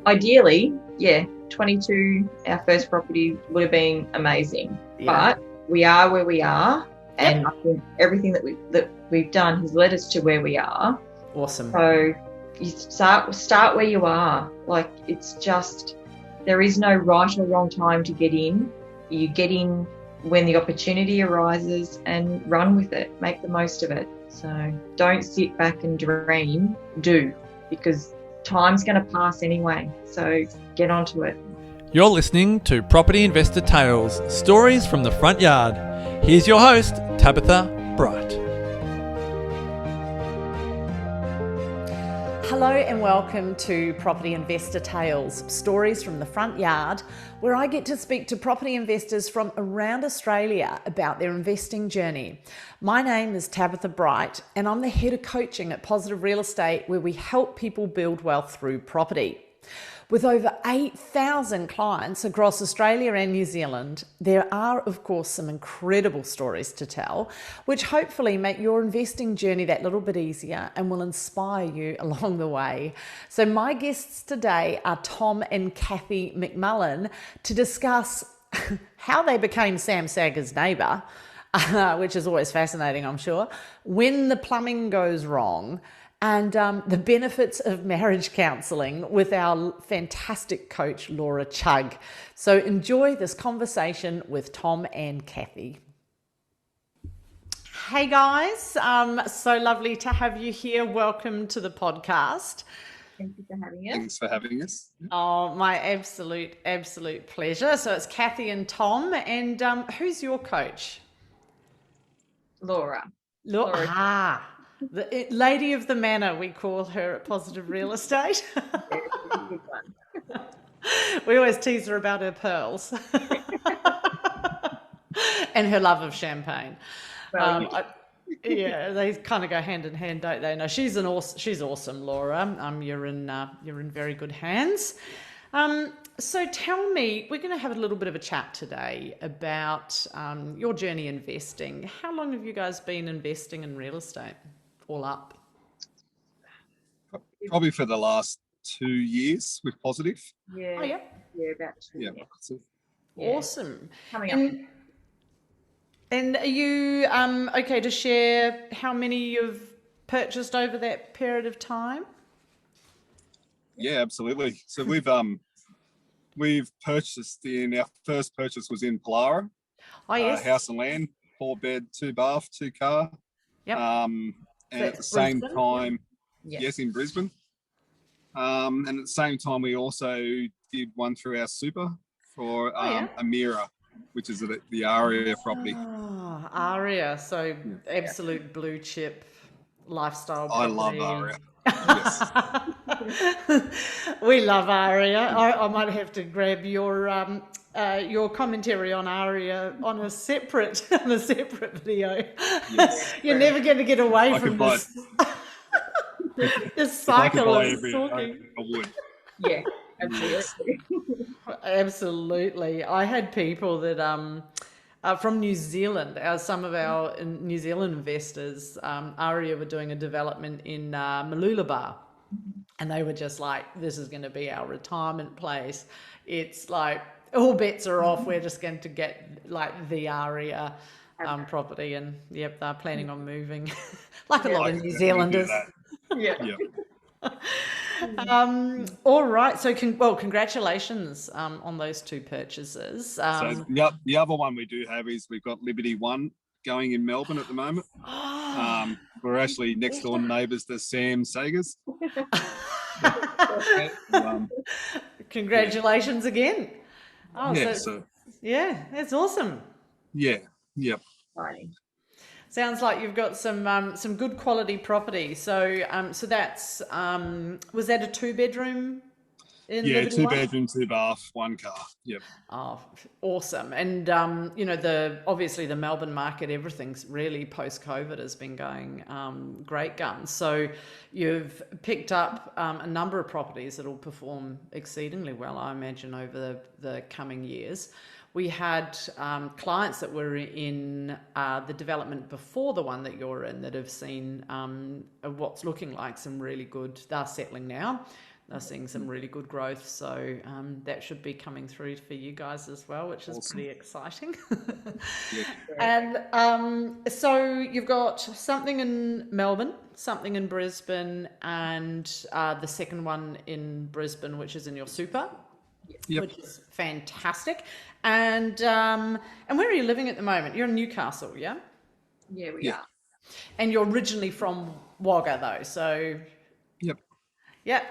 Ideally, yeah, 22, our first property would have been amazing. Yeah. But we are where we are, and Yep. I think everything that we've done has led us to where we are. Awesome. So you start where you are. Like, it's just, there is no right or wrong time to get in. You get in when the opportunity arises and run with it. Make the most of it. So don't sit back and dream. Do, because time's going to pass anyway. So get onto it. You're listening to Property Investor Tales, stories from the front yard. Here's your host, Tabitha Bright. Hello and welcome to Property Investor Tales, stories from the front yard, where I get to speak to property investors from around Australia about their investing journey. My name is Tabitha Bright and I'm the head of coaching at Positive Real Estate, where we help people build wealth through property. With over 8,000 clients across Australia and New Zealand, there are, of course, some incredible stories to tell, which hopefully make your investing journey that little bit easier and will inspire you along the way. So my guests today are Tom and Kathy McMullen to discuss how they became Sam Sager's neighbour, which is always fascinating, I'm sure, when the plumbing goes wrong, and the benefits of marriage counselling with our fantastic coach, Laura Chugg. So enjoy this conversation with Tom and Kathy. Hey guys, so lovely to have you here. Welcome to the podcast. Thank you for having us. Thanks for having us. Oh, my absolute pleasure. So it's Kathy and Tom, and who's your coach? Laura. Laura. The lady of the manor, we call her at Positive Real Estate. We always tease her about her pearls and her love of champagne. Well, yeah, they kind of go hand in hand, don't they? No, she's awesome, Laura. You're in very good hands. So tell me, we're going to have a little bit of a chat today about your journey investing. How long have you guys been investing in real estate? All up? Probably for the last 2 years with Positive. yeah. Oh, yeah. Yeah, about 2 years. Yeah. Awesome. Coming up. And are you okay to share how many you've purchased over that period of time? Yeah, absolutely. So we've purchased our first purchase was in Pallara. Oh, yes. House and land, 4-bed, 2-bath, 2-car. Yep. And at the same Brisbane? time, Yes. yes, in Brisbane. And at the same time, we also did one through our super for Amira, which is the Aria property. Oh, Aria. So absolute blue chip lifestyle I property. love Aria. Yes. We love Aria. I might have to grab your commentary on Aria on a separate video. Yes. You're never going to get away from this. This cycle of talking. I would. Yeah, absolutely. Absolutely. I had people that from New Zealand, some of our New Zealand investors, Aria were doing a development in Mooloolaba, and they were just like, this is going to be our retirement place. It's like, all bets are off. We're just going to get like the Aria property, and yep, they're planning on moving like a lot of New Zealanders. Yeah. All right. So, congratulations on those two purchases. So the other one we do have is we've got Liberty One going in Melbourne at the moment. We're actually next door neighbours to Sam Sager's. Congratulations again. Oh, yeah, yeah, that's awesome. Yeah, yep. Exciting. Sounds like you've got some good quality property. So that's was that a 2-bedroom? Yeah, 2-bedroom, 2-bath, 1-car. Yep. Oh, awesome. And obviously the Melbourne market, everything's really post-COVID has been going great guns. So you've picked up a number of properties that will perform exceedingly well, I imagine, over the coming years. We had clients that were in the development before the one that you're in that have seen what's looking like some really good, they're settling now. they're seeing some really good growth. So that should be coming through for you guys as well, which is pretty exciting. Yeah. And so you've got something in Melbourne, something in Brisbane, and the second one in Brisbane, which is in your super, which is fantastic. And where are you living at the moment? You're in Newcastle, yeah? Yeah, we are. And you're originally from Wagga, though, so... Yep. Yeah.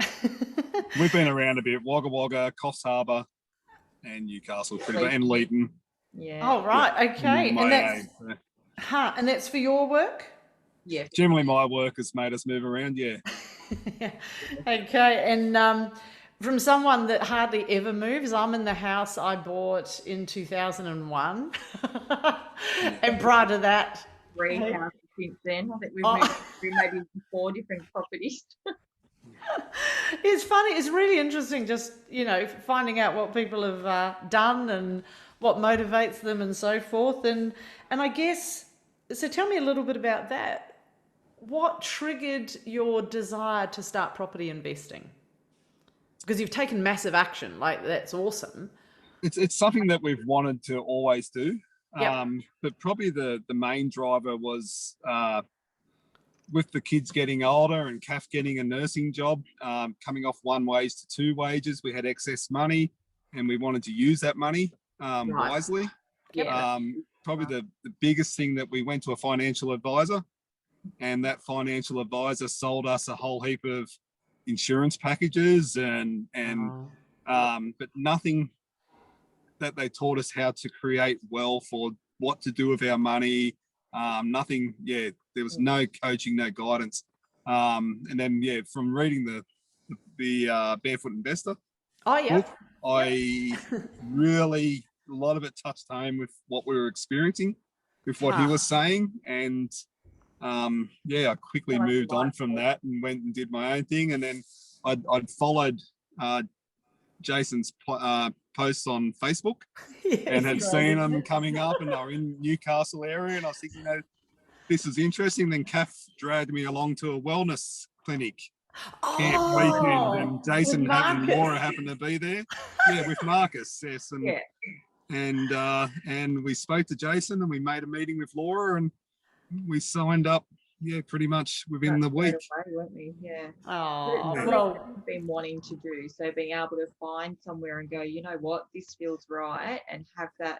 We've been around a bit. Wagga Wagga, Coffs Harbour, and Newcastle, pretty much, and Leeton. Yeah. Oh, right. Okay. And that's for your work? Yeah. Generally, my work has made us move around, yeah. Okay. And from someone that hardly ever moves, I'm in the house I bought in 2001. And prior to that... 3 houses since then. I think we've moved through maybe 4 different properties. It's funny. It's really interesting just, finding out what people have done and what motivates them and so forth. And I guess, so tell me a little bit about that. What triggered your desire to start property investing? Because you've taken massive action. Like, that's awesome. It's something that we've wanted to always do. Yep. But probably the main driver was with the kids getting older and Kath getting a nursing job, coming off 1 wage to 2 wages, we had excess money and we wanted to use that money wisely. Yeah. Probably the biggest thing that we went to a financial advisor, and that financial advisor sold us a whole heap of insurance packages but nothing that they taught us how to create wealth or what to do with our money. Nothing. Yeah, there was no coaching, no guidance. And then from reading the Barefoot Investor book, I really, a lot of it touched home with what we were experiencing, with what he was saying, and I quickly moved on from that and went and did my own thing. And then I'd followed Jason's posts on Facebook and had seen them coming up, and they were in Newcastle area, and I was thinking, this is interesting. Then Kath dragged me along to a wellness clinic camp weekend, and Jason and Laura happened to be there. Yeah, with Marcus. Yes, and we spoke to Jason, and we made a meeting with Laura, and we signed up. Yeah, pretty much within the week. Away, weren't we? Yeah. Oh, well, I've been wanting to do so. Being able to find somewhere and go, you know what, this feels right, and have that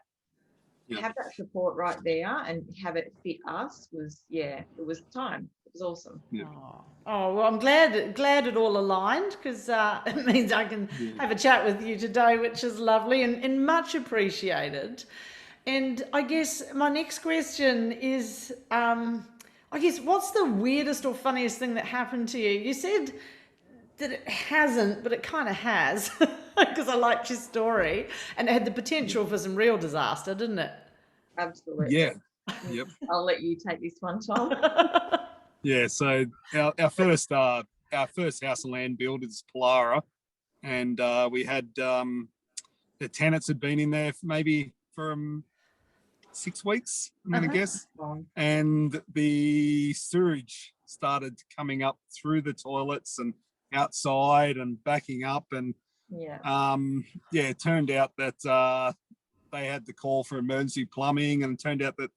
support right there, and have it fit us it was time. It was awesome. Yeah. Oh, well, I'm glad it all aligned, because it means I can have a chat with you today, which is lovely and much appreciated. And I guess my next question is, what's the weirdest or funniest thing that happened to you? You said that it hasn't, but it kind of has, because I liked your story, and it had the potential for some real disaster, didn't it? Absolutely. Yeah. Yep. I'll let you take this one, Tom. Yeah. So our first house and land build is Pollara, and we had the tenants had been in there maybe for 6 weeks, I'm going to guess. And the sewage started coming up through the toilets and outside and backing up. And it turned out that they had to call for emergency plumbing, and it turned out that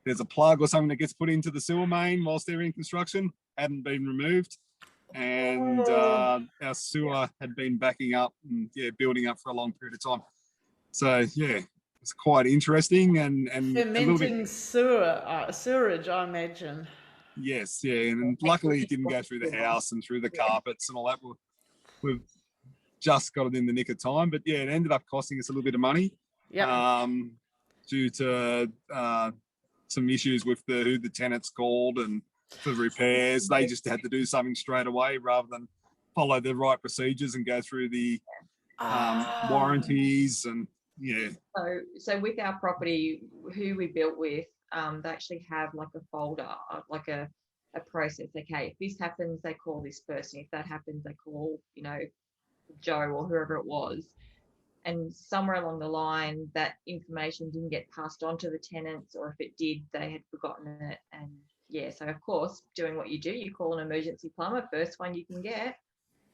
there's a plug or something that gets put into the sewer main whilst they're in construction, hadn't been removed. And our sewer had been backing up and building up for a long period of time. So, it's quite interesting and fermenting sewerage, I imagine. Yes, and luckily it didn't go through the house and through the carpets and all that. We've just got it in the nick of time, but it ended up costing us a little bit of money. Due to some issues with who the tenants called and for repairs. They just had to do something straight away rather than follow the right procedures and go through the warranties and. Yeah. So with our property, who we built with, they actually have like a folder, like a process. Okay, if this happens, they call this person. If that happens, they call, Joe or whoever it was. And somewhere along the line, that information didn't get passed on to the tenants, or if it did, they had forgotten it. And so of course, doing what you do, you call an emergency plumber, first one you can get.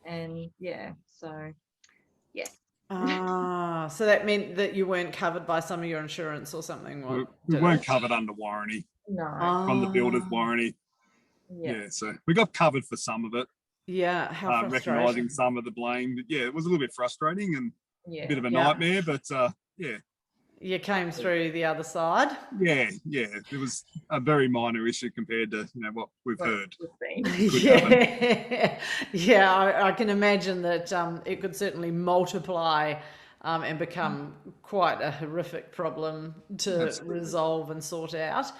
And yeah, so yes. So that meant that you weren't covered by some of your insurance or something. We, What we did weren't it? covered under warranty No. from the builder's Ah, warranty. Yeah. Yeah, so we got covered for some of it, yeah. How recognising frustrating. some of the blame. But yeah, it was a little bit frustrating and a bit Yeah. of a Yeah. nightmare. But yeah, You came through the other side. yeah. It was a very minor issue compared to what we've heard. Yeah, yeah. I can imagine that it could certainly multiply and become quite a horrific problem to Absolutely. resolve and sort out.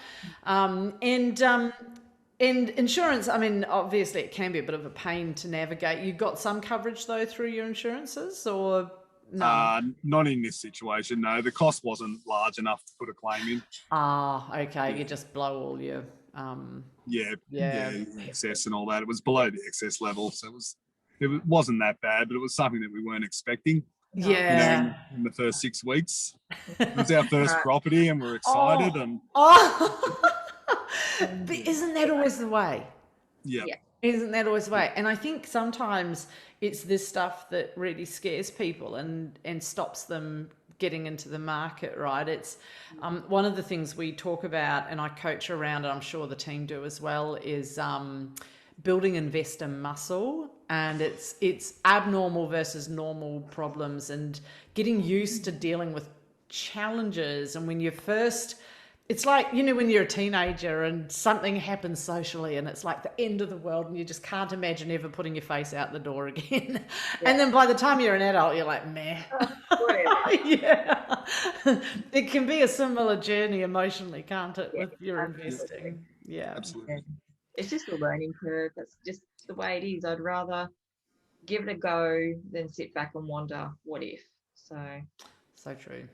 And insurance, I mean, obviously it can be a bit of a pain to navigate. You got some coverage though through your insurances, or none? Not in this situation. No, the cost wasn't large enough to put a claim in. Okay. Yeah. You just blow all your Yeah, excess and all that. It was below the excess level, so it wasn't that bad, but it was something that we weren't expecting. Yeah. In the first 6 weeks, it was our first property, and we're excited. And But isn't that always the way? yeah. Isn't that always the way? And I think sometimes it's this stuff that really scares people and stops them getting into the market, right? It's one of the things we talk about, and I coach around, and I'm sure the team do as well, is building investor muscle. And it's abnormal versus normal problems, and getting used to dealing with challenges. And when you first, it's like, when you're a teenager and something happens socially and it's like the end of the world and you just can't imagine ever putting your face out the door again. Yeah. And then by the time you're an adult, you're like, meh. Yeah. It can be a similar journey emotionally, can't it, with your investing? Yeah. Absolutely. It's just a learning curve. That's just the way it is. I'd rather give it a go than sit back and wonder, what if? So true.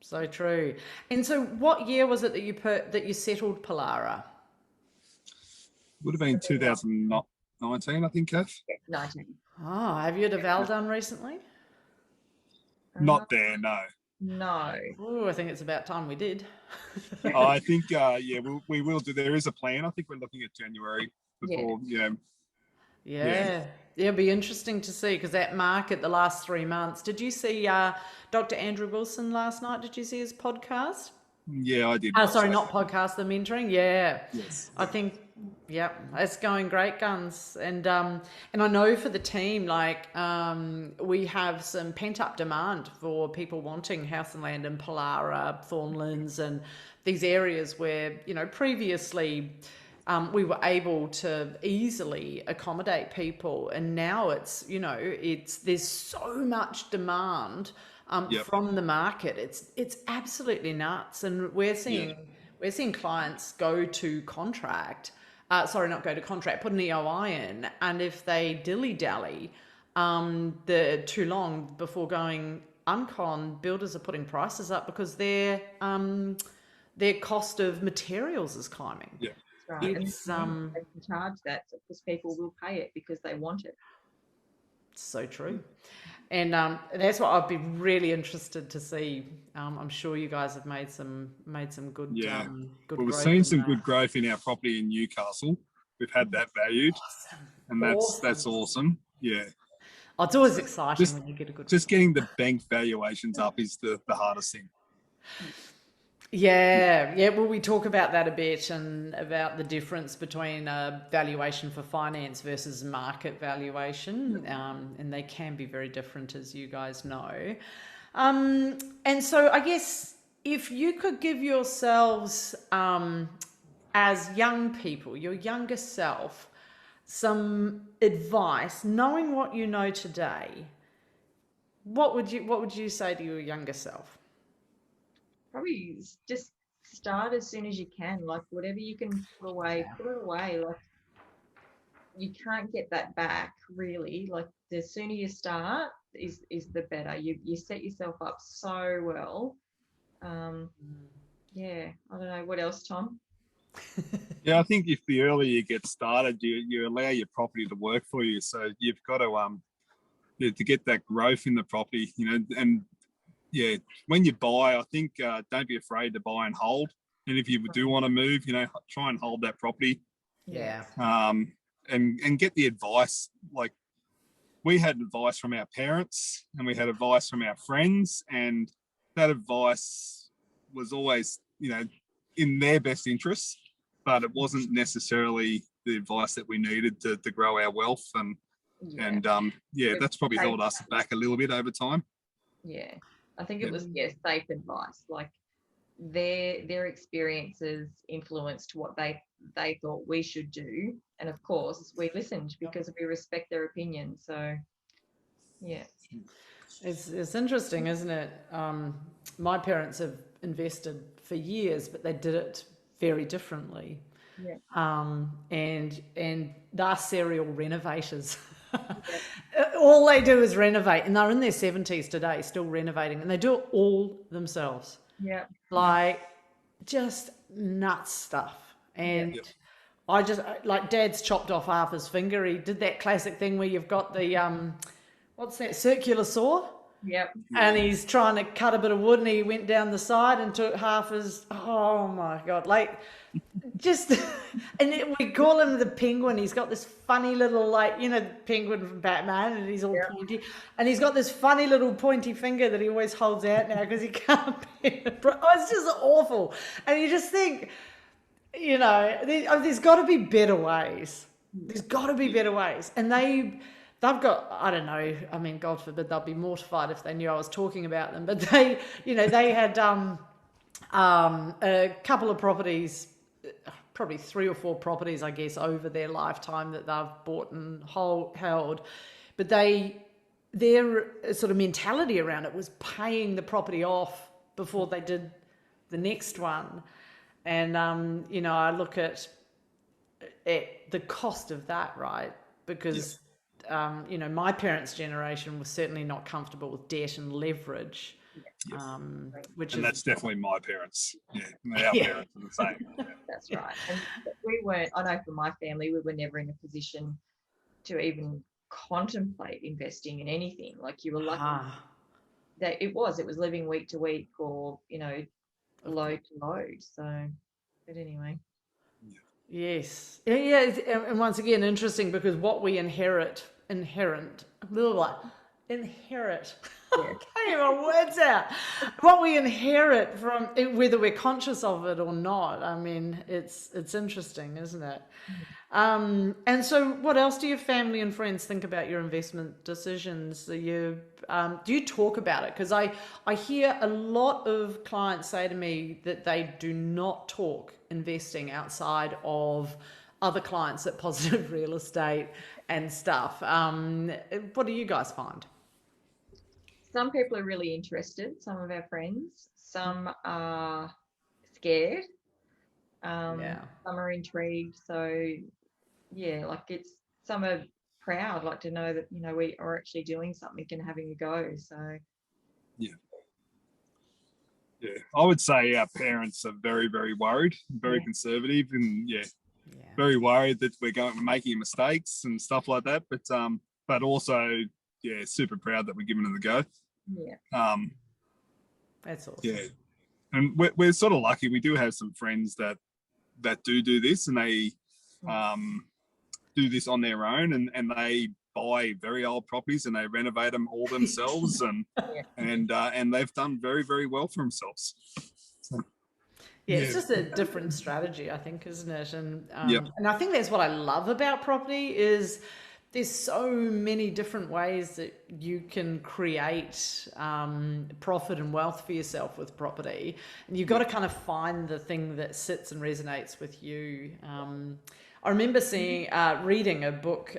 So true. And so what year was it that you settled Polara? Would have been 2019, I think, Kath. Yeah, 19. Oh, have you had a Val done recently? Not there, no. No. Oh, I think it's about time we did. I think, we will do. There is a plan. I think we're looking at January before, Yeah, it'll be interesting to see, because that market the last 3 months. Did you see Dr. Andrew Wilson last night? Did you see his podcast? Yeah, I did. Sorry, not podcast, the mentoring. Yeah. Yes. I think, it's going great guns. And I know for the team, we have some pent up demand for people wanting house and land in Polara, Thornlands, and these areas where, previously we were able to easily accommodate people. And now it's, there's so much demand from the market. It's absolutely nuts. And we're seeing clients go to contract, put an EOI in, and if they dilly-dally the too long before going uncon, builders are putting prices up because their cost of materials is climbing. Yeah. Right. It's, they can charge that because people will pay it because they want it. So true. And that's what I'd be really interested to see. I'm sure you guys have made some good good we've growth. Seen some good growth in our property in Newcastle. We've had that valued. Awesome. And that's awesome. Yeah. Oh, it's always exciting when you get a good. Just getting the bank valuations up is the hardest thing. Yeah. Well, we talk about that a bit, and about the difference between valuation for finance versus market valuation, and they can be very different, as you guys know. And so I guess if you could give yourselves, as young people, your younger self, some advice, knowing what you know today, what would you say to your younger self? Probably just start as soon as you can. Like, whatever you can put it away. Like, you can't get that back, really. Like, the sooner you start is the better. You set yourself up so well. I don't know. What else, Tom? Yeah, I think if the earlier you get started, you allow your property to work for you. So you've got to get that growth in the property, and when you buy, I think don't be afraid to buy and hold. And if you do want to move, try and hold that property. Yeah. And get the advice. Like, we had advice from our parents and we had advice from our friends, and that advice was always, in their best interests, but it wasn't necessarily the advice that we needed to grow our wealth. That's probably held us back a little bit over time. Yeah, I think it was safe advice. Like their experiences influenced what they thought we should do, and of course we listened because we respect their opinion. So yeah, it's interesting, isn't it? My parents have invested for years, but they did it very differently. Yeah. And they're serial renovators. All they do is renovate, and they're in their 70s today, still renovating, and they do it all themselves. Yeah. Like just nuts stuff. And I just, like, Dad's chopped off half his finger. He did that classic thing where you've got the what's that, circular saw? Yep. And he's trying to cut a bit of wood, and he went down the side and took half his, oh my God, like just, and we call him the penguin. He's got this funny little, like, the penguin from Batman, and he's all pointy, and he's got this funny little pointy finger that he always holds out now because he can't be, it's just awful. And you just think, there's got to be better ways. There's got to be better ways. And they've got, I don't know, I mean, God forbid they'll be mortified if they knew I was talking about them, but they had a couple of properties, probably 3 or 4 properties, I guess, over their lifetime that they've bought and held. But their sort of mentality around it was paying the property off before they did the next one. And, I look at the cost of that, right? Because... my parents' generation was certainly not comfortable with debt and leverage, that's definitely my parents. Our parents are the same. That's right. And we weren't. I know for my family, we were never in a position to even contemplate investing in anything. Like you were lucky that it was living week to week or load to load. So, but anyway. Yes. Yeah. And once again, interesting because what we inherit. I can't get my words out. What we inherit from whether we're conscious of it or not. I mean, it's interesting, isn't it? And so what else do your family and friends think about your investment decisions? Do you talk about it? Because I hear a lot of clients say to me that they do not talk investing outside of other clients at Positive Real Estate and stuff. What do you guys find? Some people are really interested, some of our friends. Some are scared. Some are intrigued. So, some are proud, like to know that, we are actually doing something and having a go. So, yeah, I would say our parents are very, very worried, very conservative, and very worried that we're making mistakes and stuff like that. But also, super proud that we're giving it a go. Yeah. That's awesome. Yeah, and we're sort of lucky. We do have some friends that do this, and they do this on their own, and they buy very old properties and they renovate them all themselves, and they've done very, very well for themselves. So, it's just a different strategy, I think, isn't it? And I think that's what I love about property is there's so many different ways that you can create profit and wealth for yourself with property, and you've got to kind of find the thing that sits and resonates with you. I remember reading a book,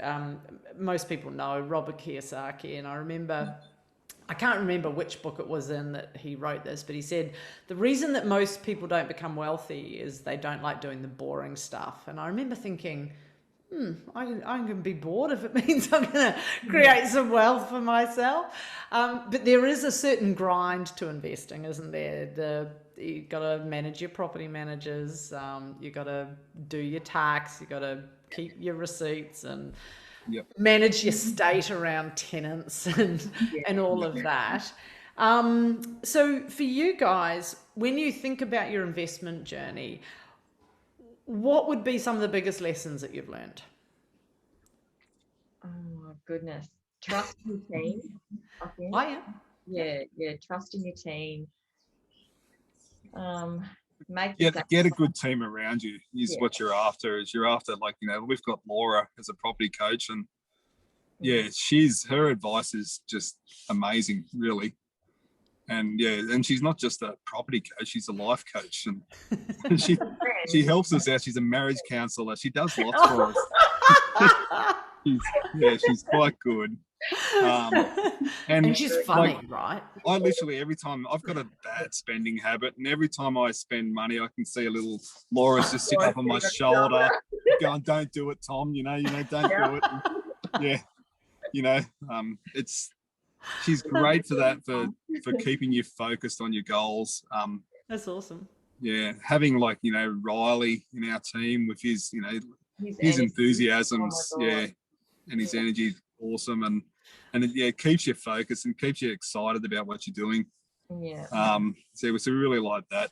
most people know Robert Kiyosaki, and I can't remember which book it was in that he wrote this, but he said, the reason that most people don't become wealthy is they don't like doing the boring stuff. And I remember thinking, I'm going to be bored if it means I'm going to create some wealth for myself. But there is a certain grind to investing, isn't there? You've got to manage your property managers. You've got to do your tax. You've got to keep your receipts and manage your state around tenants and all of that. So for you guys, when you think about your investment journey, what would be some of the biggest lessons that you've learned? Oh my goodness. trust your team, I think. Oh, yeah. Yeah, trust in your team. Make Get a good team around you is Yeah. what you're after. Is you're after, like, we've got Laura as a property coach, and her advice is just amazing, really. And and she's not just a property coach, she's a life coach, and she helps us out. She's a marriage counselor. She does lots for us. She's quite good. And she's funny, like, right? I literally, every time, I've got a bad spending habit, and every time I spend money, I can see a little Laura's just sitting up on my shoulder going, "Don't do it, Tom, don't do it." And, she's great for that, for keeping you focused on your goals. That's awesome. Yeah, having, like, Riley in our team with his enthusiasms, and his energy is awesome, and it keeps you focused and keeps you excited about what you're doing. So we really like that.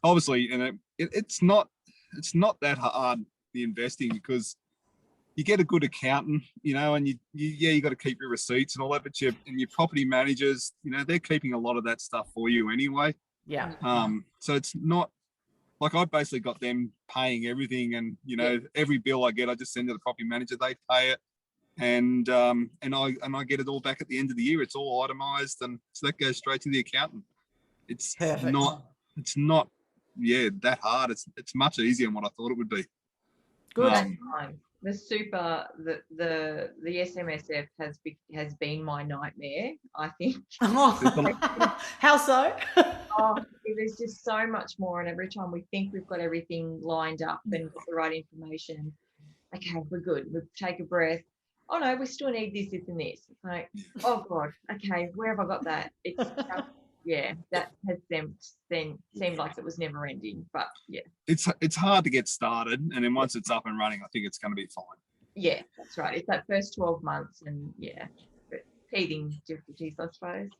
Obviously, and it's not that hard, the investing, because you get a good accountant, and you got to keep your receipts and all that, but your property managers, they're keeping a lot of that stuff for you anyway. Yeah. So it's not like, I basically got them paying everything, and every bill I get, I just send to the property manager, they pay it, and I get it all back at the end of the year. It's all itemized, and so that goes straight to the accountant. It's perfect. not that hard. It's much easier than what I thought it would be. Good. The super, the SMSF has been my nightmare, I think. How so? There's just so much more, and every time we think we've got everything lined up and got the right information, okay, we're good. We take a breath. Oh no, we still need this, this, and this. It's like, oh God, okay, where have I got that? It's that has seemed like it was never ending, but it's hard to get started, and then once it's up and running, I think it's going to be fine. Yeah, that's right. It's that first 12 months, and teething difficulties, I suppose.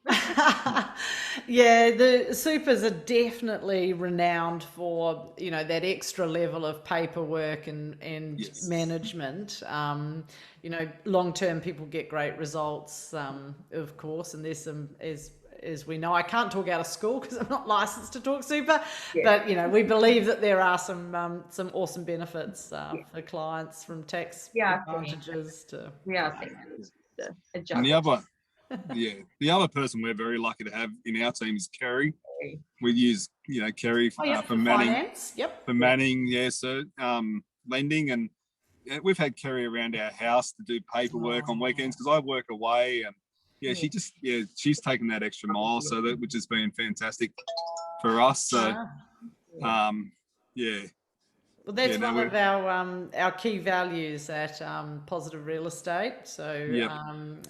The supers are definitely renowned for that extra level of paperwork and management. Long-term people get great results, of course, and there's some, as we know, I can't talk out of school because I'm not licensed to talk super, but we believe that there are some awesome benefits for clients, from tax advantages to. We are seeing that. And the other person we're very lucky to have in our team is Kerry. We use Kerry for manning. Finance. Yep. For manning, so lending, and we've had Kerry around our house to do paperwork on weekends, because I work away, and she's taken that extra mile, so that, which has been fantastic for us. So well, that's one of our key values at Positive Real Estate. So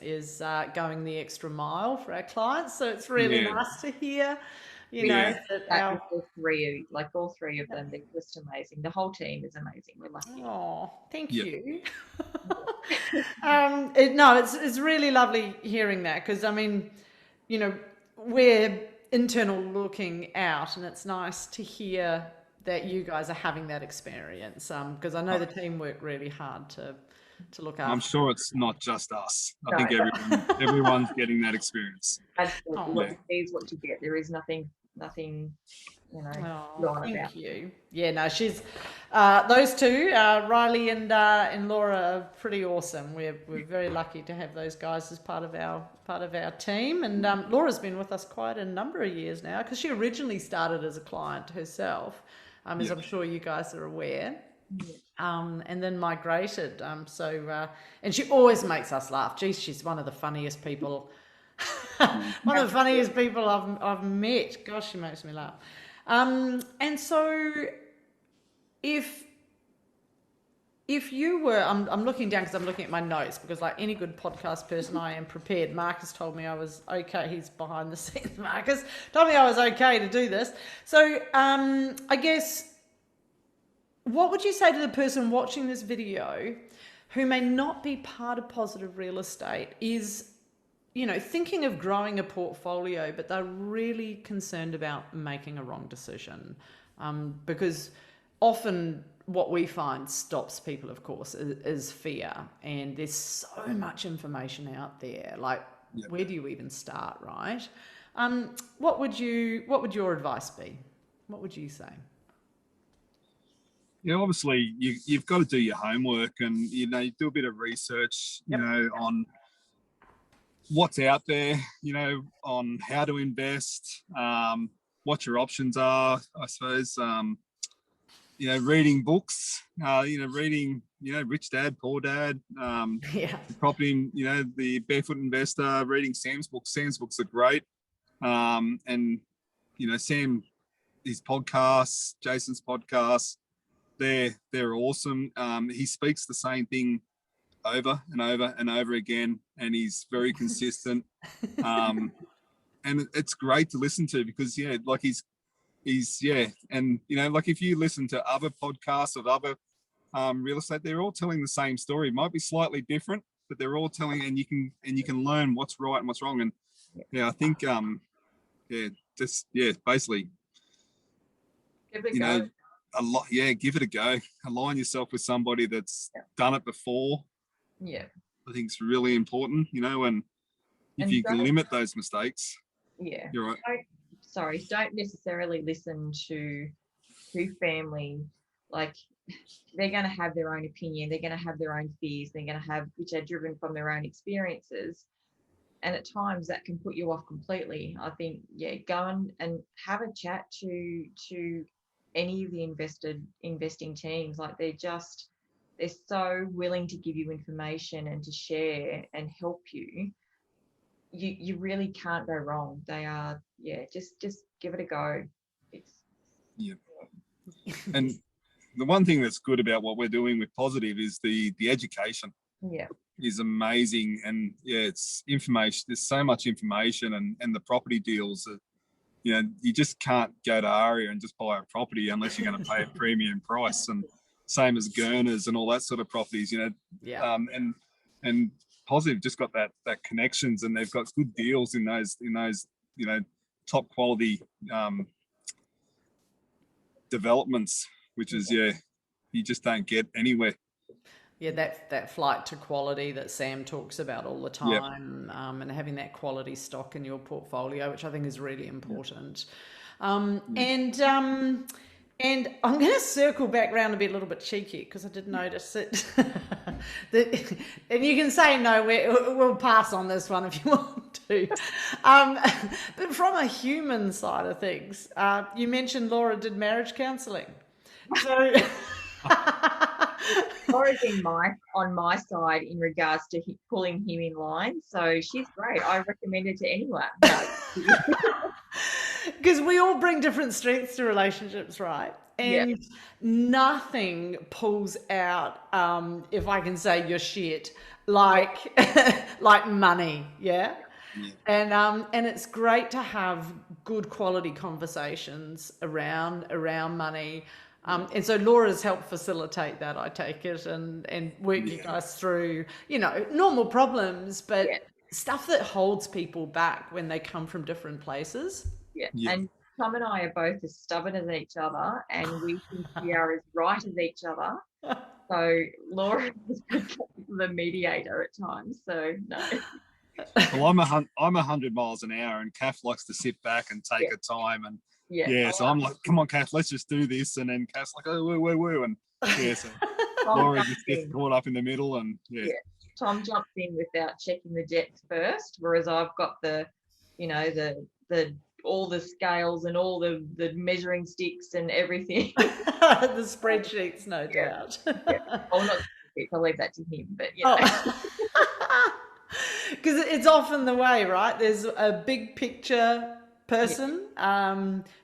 is going the extra mile for our clients. So it's really nice to hear, that all three of them, they're just amazing. The whole team is amazing. We're lucky. Oh, thank you. It's really lovely hearing that, because we're internal looking out, and it's nice to hear that you guys are having that experience, because I know the team work really hard to look after. I'm sure it's not just us. I think everyone's getting that experience. Absolutely. What you see is what you get. There is nothing thank you. She's those two, Riley and Laura, are pretty awesome. We're very lucky to have those guys as part of our team, and Laura's been with us quite a number of years now, because she originally started as a client herself, as I'm sure you guys are aware. And then migrated. And she always makes us laugh. Geez, she's one of the funniest people. One of the funniest people I've met. Gosh, she makes me laugh. And so, if you were, I'm looking down because I'm looking at my notes, because like any good podcast person, I am prepared. Marcus told me I was okay. He's behind the scenes. Marcus told me I was okay to do this. So, I guess, what would you say to the person watching this video who may not be part of Positive Real Estate, is, thinking of growing a portfolio, but they're really concerned about making a wrong decision? Because often what we find stops people, of course, is fear. And there's so much information out there. Like, where do you even start, right? What would your advice be? What would you say? Obviously you've got to do your homework, and you do a bit of research, on what's out there, on how to invest, what your options are, I suppose. Reading books, reading, Rich Dad, Poor Dad, property, the Barefoot Investor, reading Sam's books. Sam's books are great. And, Sam, his podcasts, Jason's podcasts, they're awesome. He speaks the same thing over and over and over again, and he's very consistent. And it's great to listen to because, and like if you listen to other podcasts of other real estate, they're all telling the same story. It might be slightly different, but they're all telling, and you can learn what's right and what's wrong. And I think basically, give it a go. Give it a go. Align yourself with somebody that's done it before. Yeah, I think it's really important, and if you can limit those mistakes, you're right. Don't necessarily listen to family. Like, they're going to have their own opinion. They're going to have their own fears. They're going to have, which are driven from their own experiences. And at times that can put you off completely. I think, go and have a chat to any of the investing teams. Like, they're so willing to give you information and to share and help you. You really can't go wrong. They are, just give it a go. And the one thing that's good about what we're doing with Positive is the education. Is amazing. And it's information. There's so much information, and the property deals that, you just can't go to ARIA and just buy a property unless you're going to pay a premium price. And same as Gurners and all that sort of properties, and Positive just got that connections, and they've got good deals in those top quality developments, which is you just don't get anywhere. That flight to quality that Sam talks about all the time, and having that quality stock in your portfolio, which I think is really important. And I'm going to circle back around and be a little bit cheeky because I did notice it. And you can say no, we'll pass on this one if you want to. But from a human side of things, you mentioned Laura did marriage counselling. So Laura's on my side in regards to pulling him in line. So she's great. I recommend it to anyone. Because we all bring different strengths to relationships, right? And nothing pulls out, if I can say your shit, like money, And it's great to have good quality conversations around money. And so Laura's helped facilitate that, I take it, and work you guys through, normal problems, but stuff that holds people back when they come from different places. And Tom and I are both as stubborn as each other, and we think we are as right as each other. So Laura is the mediator at times. So no. Well, I'm 100 miles an hour, and Kath likes to sit back and take her time, and so I'm like, come on, Kath, let's just do this, and then Kath's like, oh, woo, and so Laura just gets caught up in the middle, and Tom jumps in without checking the jets first, whereas I've got the all the scales and all the measuring sticks and everything. The spreadsheets, no doubt. Well, not spreadsheets, I'll leave that to him, but because it's often the way, right? There's a big picture person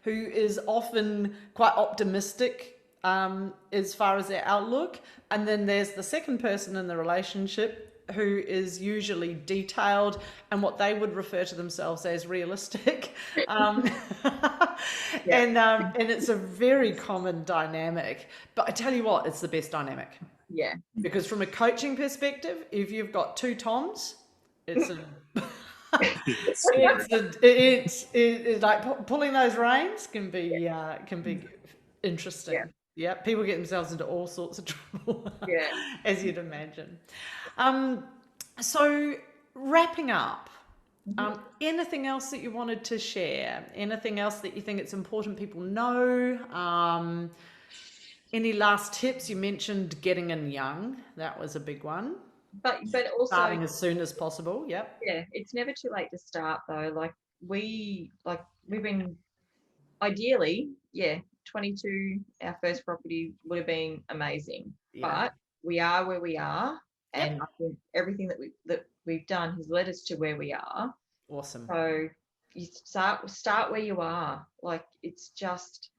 who is often quite optimistic as far as their outlook, and then there's the second person in the relationship who is usually detailed and what they would refer to themselves as realistic. And it's a very common dynamic. But I tell you what, it's the best dynamic. Yeah. Because from a coaching perspective, if you've got two Toms, it's it's like pulling those reins can be interesting. Yeah, people get themselves into all sorts of trouble, Yeah. as you'd imagine. So wrapping up, anything else that you wanted to share? Anything else that you think it's important people know? Any last tips? You mentioned getting in young. That was a big one. But also Starting as soon as possible. Yep. yeah, it's never too late to start though. We've been ideally, 22, our first property would have been amazing. Yeah. But we are where we are, and Yep. I think everything that we've done has led us to where we are. Awesome. So you start where you are. Like, it's just,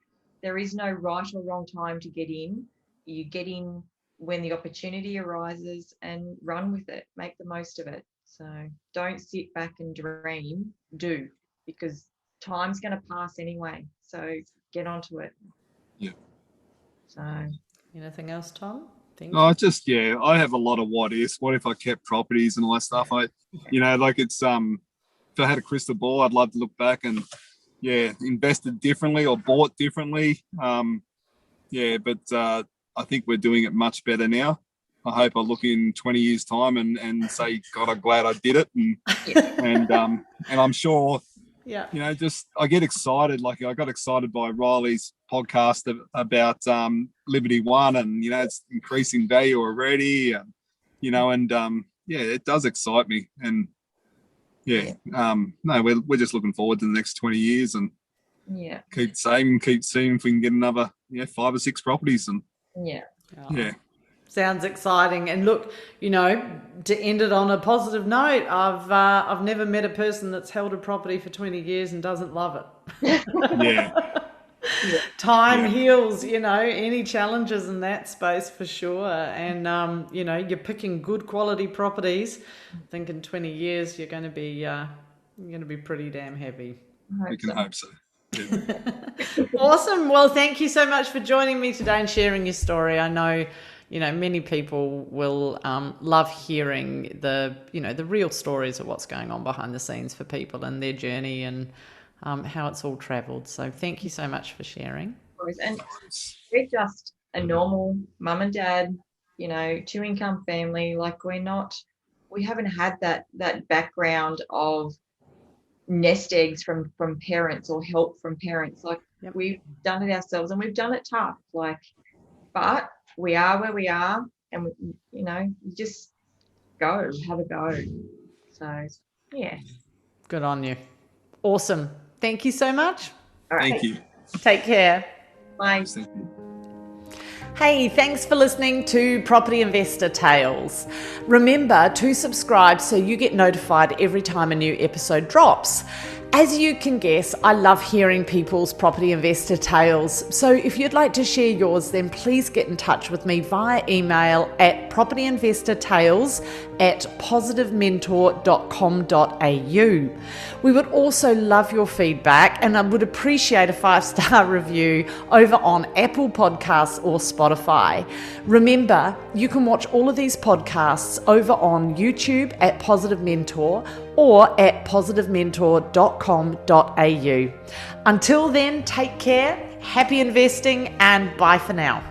there is no right or wrong time to get in. You get in when the opportunity arises and run with it. Make the most of it. So don't sit back and dream. Do, because time's going to pass anyway. So get onto it. Yeah. So Anything else, Tom? I have a lot of what ifs. What if I kept properties and all that stuff? It's if I had a crystal ball, I'd love to look back and invested differently or bought differently. But I think we're doing it much better now. I hope I look in 20 years' time and say, God, I'm glad I did it. And I'm sure, I get excited. Like, I got excited by Riley's podcast about Liberty One, and, it's increasing value already. It does excite me. And we're just looking forward to the next 20 years and keep saving, keep seeing if we can get another 5 or 6 properties. And sounds exciting. And look, to end it on a positive note, I've never met a person that's held a property for 20 years and doesn't love it. Time heals, any challenges in that space for sure. And, you're picking good quality properties. I think in 20 years, you're going to be pretty damn happy. We can hope so. Yeah. Awesome. Well, thank you so much for joining me today and sharing your story. I know, many people will love hearing the real stories of what's going on behind the scenes for people and their journey and how it's all travelled. So thank you so much for sharing. And we're just a normal mum and dad, 2-income family. Like, we haven't had that background of nest eggs from parents or help from parents. Like, we've done it ourselves and we've done it tough. Like, but we are where we are, and you just have a go. So good on you. Awesome. Thank you so much. All right. Thank you. Take care. Bye. Thank you. Hey, thanks for listening to Property Investor Tales. Remember to subscribe so you get notified every time a new episode drops. As you can guess, I love hearing people's property investor tales. So if you'd like to share yours, then please get in touch with me via email at propertyinvestortales@positivementor.com.au. We would also love your feedback, and I would appreciate a 5-star review over on Apple Podcasts or Spotify. Remember, you can watch all of these podcasts over on YouTube at Positive Mentor or at positivementor.com.au. Until then, take care, happy investing, and bye for now.